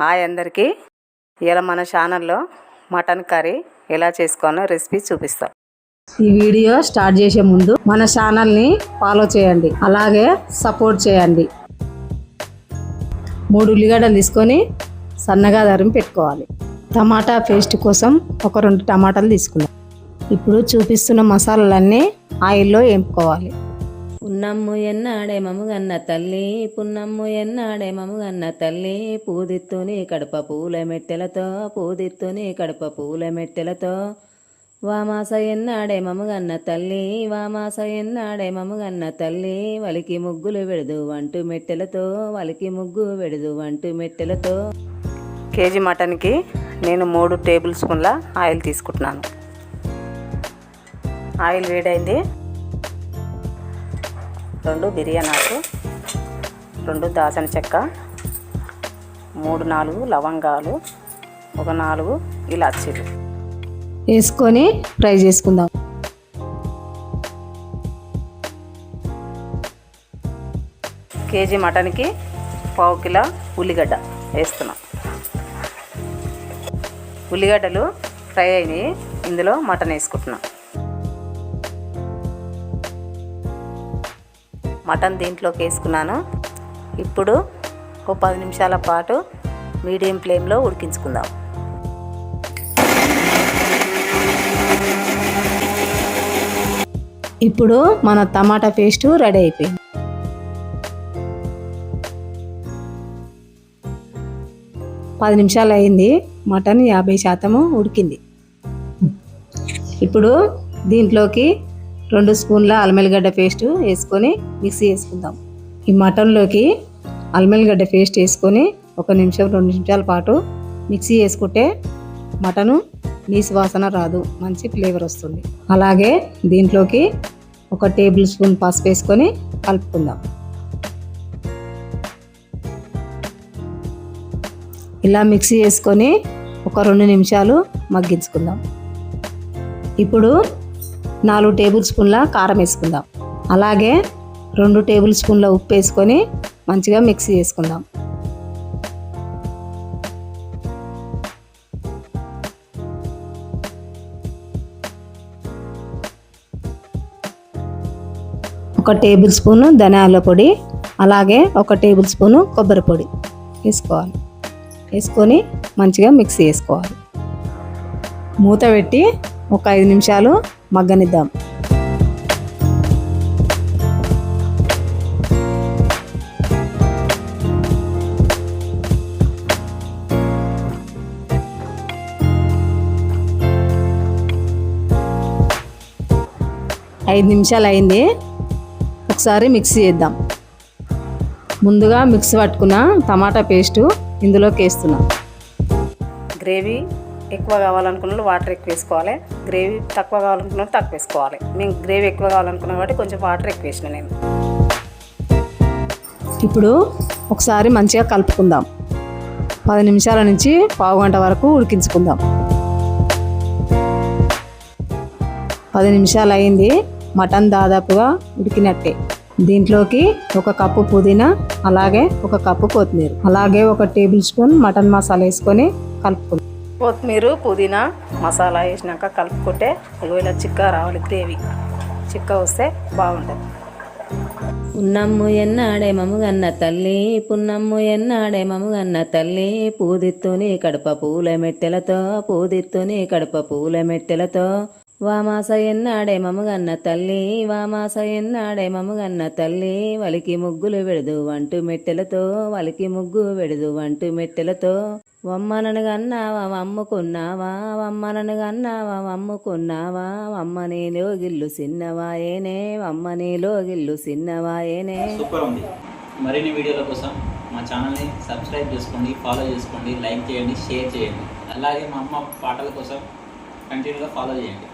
Hi అందరికీ. ఇలా మన ఛానల్లో మటన్ కర్రీ ఎలా చేసుకోవాలో రెసిపీ చూపిస్తాం. ఈ వీడియో స్టార్ట్ చేసే ముందు మన ఛానల్ని ఫాలో చేయండి, అలాగే సపోర్ట్ చేయండి. 3 ఉల్లిగడ్డలు తీసుకొని సన్నగా తరిమి పెట్టుకోవాలి. టమాటా పేస్ట్ కోసం ఒక 2 టమాటాలు తీసుకుందాం. ఇప్పుడు చూపిస్తున్న మసాలాలన్నీ ఆయిల్లో వేపుకోవాలి. పున్నమ్ము ఎన్నాడే మముగన్న తల్లి, పున్నమ్ము ఎన్నాడే మముగన్న తల్లి, పూదిత్తుని కడప పూల మెట్టెలతో, పూదిత్తుని కడప పూల మెట్టెలతో, వామాస ఎన్నాడే మముగన్న తల్లి, వామాస ఎన్నాడే మముగన్న తల్లి, వలికి ముగ్గులు వెడదు వంటు మెట్టెలతో, వలికి ముగ్గు వెడదు వంటు మెట్టెలతో. కేజీ మటన్కి నేను 3 టేబుల్ స్పూన్ల ఆయిల్ తీసుకుంటున్నాను. ఆయిల్ వేడైంది. 2 బిర్యానీ ఆకు, 2 దాల్చిన చెక్క, 3-4 లవంగాలు, ఒక 4 ఇలాచీలు వేసుకొని ఫ్రై చేసుకుందాం. కేజీ మటన్కి 1/2 కిలో ఉల్లిగడ్డ వేస్తున్నాం. ఉల్లిగడ్డలు ఫ్రై అయినాయి. ఇందులో మటన్ వేసుకుంటున్నాం. మటన్ దీంట్లోకి వేసుకున్నాను. ఇప్పుడు ఒక 10 నిమిషాల పాటు మీడియం ఫ్లేమ్లో ఉడికించుకుందాం. ఇప్పుడు మన టమాటా పేస్ట్ రెడీ అయిపోయింది. పది నిమిషాలు అయింది. మటన్ 50% ఉడికింది. ఇప్పుడు దీంట్లోకి 2 స్పూన్ల అల్లం పేస్ట్ వేసుకొని మిక్సీ వేసుకుందాం. ఈ మటన్లోకి అల్లం పేస్ట్ వేసుకొని 1 నిమిషం 2 నిమిషాల పాటు మిక్సీ వేసుకుంటే మటను నీసు వాసన రాదు, మంచి ఫ్లేవర్ వస్తుంది. అలాగే దీంట్లోకి 1 టేబుల్ స్పూన్ పసుపు వేసుకొని కలుపుకుందాం. ఇలా మిక్సీ వేసుకొని ఒక 2 నిమిషాలు మగ్గించుకుందాం. ఇప్పుడు 4 టేబుల్ స్పూన్ల కారం వేసుకుందాం. అలాగే 2 టేబుల్ స్పూన్ల ఉప్పు వేసుకొని మంచిగా మిక్సీ చేసుకుందాం. ఒక టేబుల్ స్పూను ధనియాల పొడి, అలాగే 1 టేబుల్ స్పూను కొబ్బరి పొడి వేసుకోవాలి. వేసుకొని మంచిగా మిక్సీ చేసుకోవాలి. మూత పెట్టి ఒక 5 నిమిషాలు మగ్గనిద్దాం. ఐదు నిమిషాలు అయింది. ఒకసారి మిక్సీ చేద్దాం. ముందుగా మిక్సీ పట్టుకున్న టమాటా పేస్టు ఇందులోకి వేస్తున్నాం. గ్రేవీ ఎక్కువ కావాలనుకున్న వాళ్ళు వాటర్ ఎక్కువ వేసుకోవాలి. గ్రేవీ తక్కువ కావాలనుకున్న వాళ్ళు తక్కువ వేసుకోవాలి. మేము గ్రేవీ ఎక్కువ కావాలనుకున్నాం కాబట్టి కొంచెం వాటర్ ఎక్కువ వేసిన నేను. ఇప్పుడు ఒకసారి మంచిగా కలుపుకుందాం. 10 నిమిషాల నుంచి 1/2 గంట వరకు ఉడికించుకుందాం. 10 నిమిషాలు అయింది. మటన్ దాదాపుగా ఉడికినట్టే. దీంట్లోకి 1 కప్పు పుదీనా, అలాగే 1 కప్పు కొత్తిమీర, అలాగే 1 టేబుల్ స్పూన్ మటన్ మసాలా వేసుకొని కలుపుకుందాం. కొత్తిమీర పుదీనా మసాలా వేసినాక కలుపుకుంటే ఒకవేళ చిక్క రావాలి. గ్రేవీ చిక్క వస్తే బాగుంటుంది. పున్నమ్ము ఎన్నాడే మముగన్న తల్లి, పున్నమ్ము ఎన్నాడే మముగన్న తల్లి, పూదిత్తుని కడప పూల మెట్టెలతో, పూదిత్తుని కడప పూల మెట్టెలతో, వామాస ఎన్నాడే మముగన్న తల్లి, వామాస ఎన్నాడే మముగన్న తల్లి, వలికి ముగ్గులు వెడదు వంటు మెట్టెలతో, వలికి ముగ్గు వెడదు వంటు మెట్టెలతో, వమ్మనను గన్నావా వమ్ముకున్నావా, వమ్మనను గన్నావా వమ్ముకున్నావా, వమ్మని లోగిల్లు సిన్నవాయేనే, వమ్మని లోగిల్లు సిన్నవాయేనే. సూపర్ ఉంది. మరిన్ని వీడియోల కోసం మా ఛానల్ని సబ్స్క్రైబ్ చేసుకోండి, ఫాలో చేసుకోండి, లైక్ చేయండి, షేర్ చేయండి. అలాగే మా అమ్మ పాటల కోసం కంటిన్యూగా ఫాలో చేయండి.